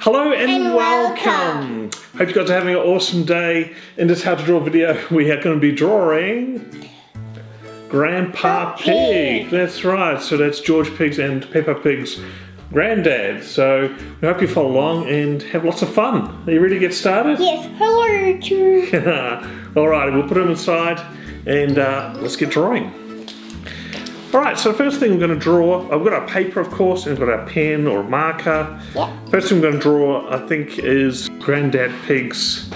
Hello and welcome! Hope you guys are having an awesome day. In this How to Draw video, we are going to be drawing Grandpa Pig. That's right, so that's George Pig's and Peppa Pig's granddad. So we hope you follow along and have lots of fun. Are you ready to get started? Yes, hello to Alright, we'll put them inside and let's get drawing. Alright, so the first thing we're going to draw, I've got our paper of course, and we've got our pen or marker. Yep. First thing we're going to draw, I think, is Granddad Pig's,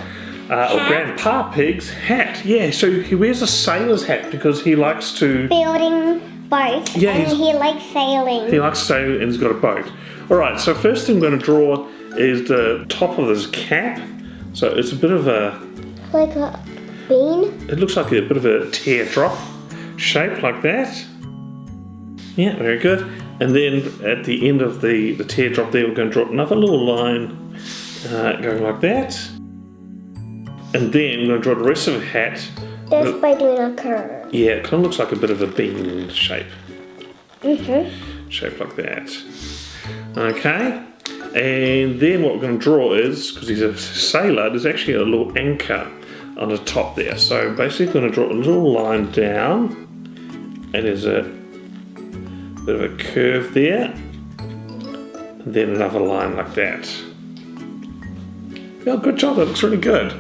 or Grandpa Pig's hat. Yeah, so he wears a sailor's hat because he likes to... building boats, yeah, and he likes sailing. He likes sailing and he's got a boat. Alright, so first thing I'm going to draw is the top of his cap. So it's a bit of a... Like a bean? It looks like a bit of a teardrop shape like that. Yeah, very good. And then at the end of the teardrop there, we're going to draw another little line going like that. And then we're going to draw the rest of the hat. Just by doing a curve. Yeah, it kind of looks like a bit of a bean shape. Mm-hmm. Shape like that. Okay. And then what we're going to draw is, because he's a sailor, there's actually a little anchor on the top there. So basically we're going to draw a little line down. And there's a bit of a curve there, and then another line like that. Yeah, good job, that looks really good.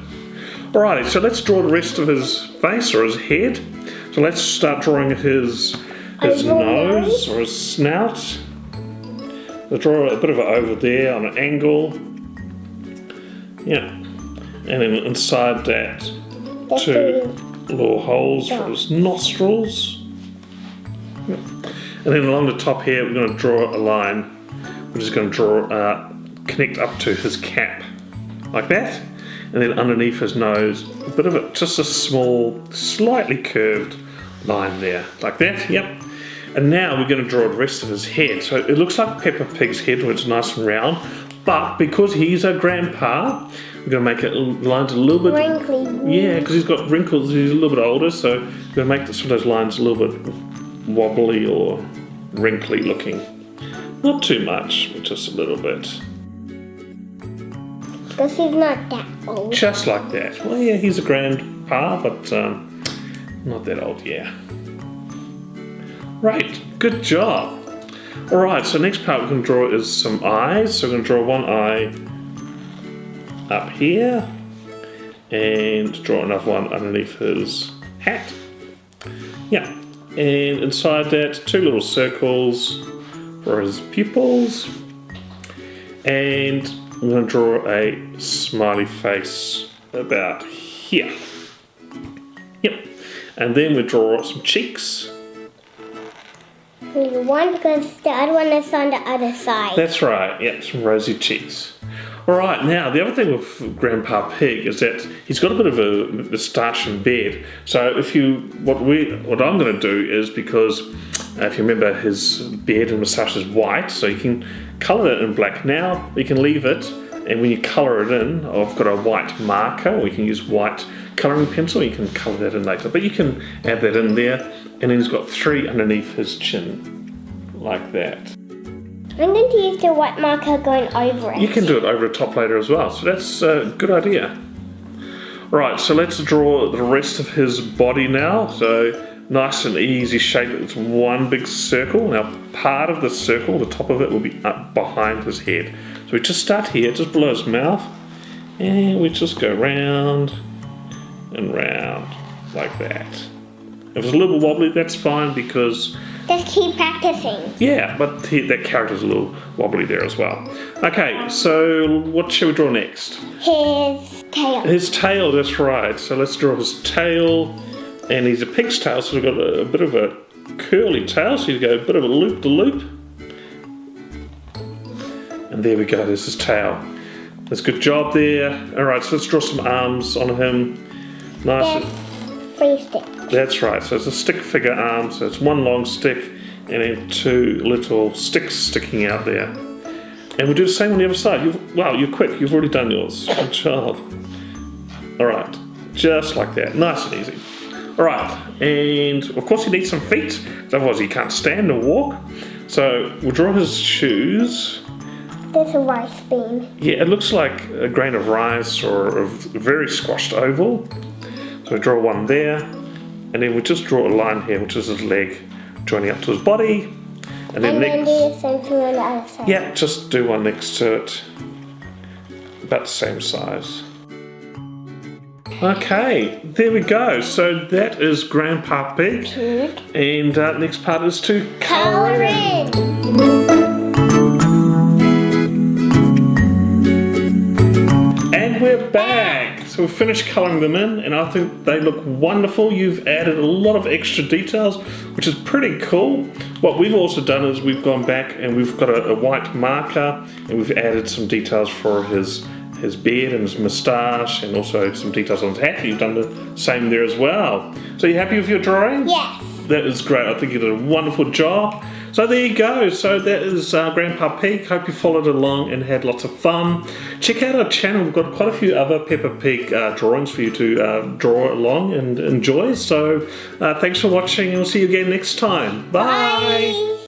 Alrighty, so let's draw the rest of his face or his head. So let's start drawing his nose or his snout. We'll draw a bit of it over there on an angle. Yeah, and then inside that, two little holes for his nostrils. Yeah. And then along the top here, we're going to draw a line. We're just going to draw, connect up to his cap, like that. And then underneath his nose, a bit of it, just a small, slightly curved line there, like that. Yep. And now we're going to draw the rest of his head. So it looks like Peppa Pig's head, where it's nice and round. But because he's a grandpa, we're going to make it lines a little bit wrinkly. Yeah, because he's got wrinkles. He's a little bit older, so we're going to make some of those lines a little bit wobbly or wrinkly looking. Not too much, but just a little bit. Because he's not that old. Just like that. Well, yeah, he's a grandpa, but not that old, yeah. Right, good job. Alright, so next part we're going to draw is some eyes. So we're going to draw one eye up here and draw another one underneath his hat. Yeah. And inside that, two little circles for his pupils. And I'm going to draw a smiley face about here. Yep. And then we draw some cheeks. One because the other one is on the other side. That's right, yeah, some rosy cheeks. Alright, now the other thing with Grandpa Pig is that he's got a bit of a moustache and beard. So what I'm going to do is, because if you remember, his beard and moustache is white, so you can colour it in black now. You can leave it, and when you colour it in, I've got a white marker, or you can use white colouring pencil. You can colour that in later, but you can add that in there. And then he's got three underneath his chin, like that. I'm going to use the white marker going over it. You can do it over the top later as well, so that's a good idea. Right, so let's draw the rest of his body now. So nice and easy shape, it's one big circle. Now part of the circle, the top of it, will be up behind his head. So we just start here, just below his mouth, and we just go round and round, like that. If it's a little wobbly, that's fine, because... Just keep practicing. Yeah, but that character's a little wobbly there as well. Okay, so what shall we draw next? His tail. His tail, that's right. So let's draw his tail. And he's a pig's tail, so we've got a bit of a curly tail. So you go a bit of a loop-the-loop. And there we go, there's his tail. That's a good job there. Alright, so let's draw some arms on him. Nice. Three sticks. That's right, so it's a stick figure arm, so it's one long stick and then two little sticks sticking out there. And we'll do the same on the other side. Wow, you're quick, you've already done yours. Good job. Alright, just like that, nice and easy. Alright, and of course he needs some feet, otherwise he can't stand or walk. So we'll draw his shoes. there's a rice bean. Yeah, it looks like a grain of rice or a very squashed oval. So we draw one there, and then we just draw a line here, which is his leg joining up to his body. And then do the same thing on the other side. Yeah, just do one next to it. About the same size. Okay, there we go. So that is Grandpa Pig. Pig. And next part is to Colour in. And we're back. So we've finished colouring them in, and I think they look wonderful. You've added a lot of extra details, which is pretty cool. What we've also done is we've gone back and we've got a white marker, and we've added some details for his beard and his moustache, and also some details on his hat. You've done the same there as well. So you happy with your drawing? Yes. That is great. I think you did a wonderful job. So there you go. So that is Grandpa Pig. Hope you followed along and had lots of fun. Check out our channel. We've got quite a few other Peppa Pig drawings for you to draw along and enjoy. So thanks for watching, and we'll see you again next time. Bye. Bye.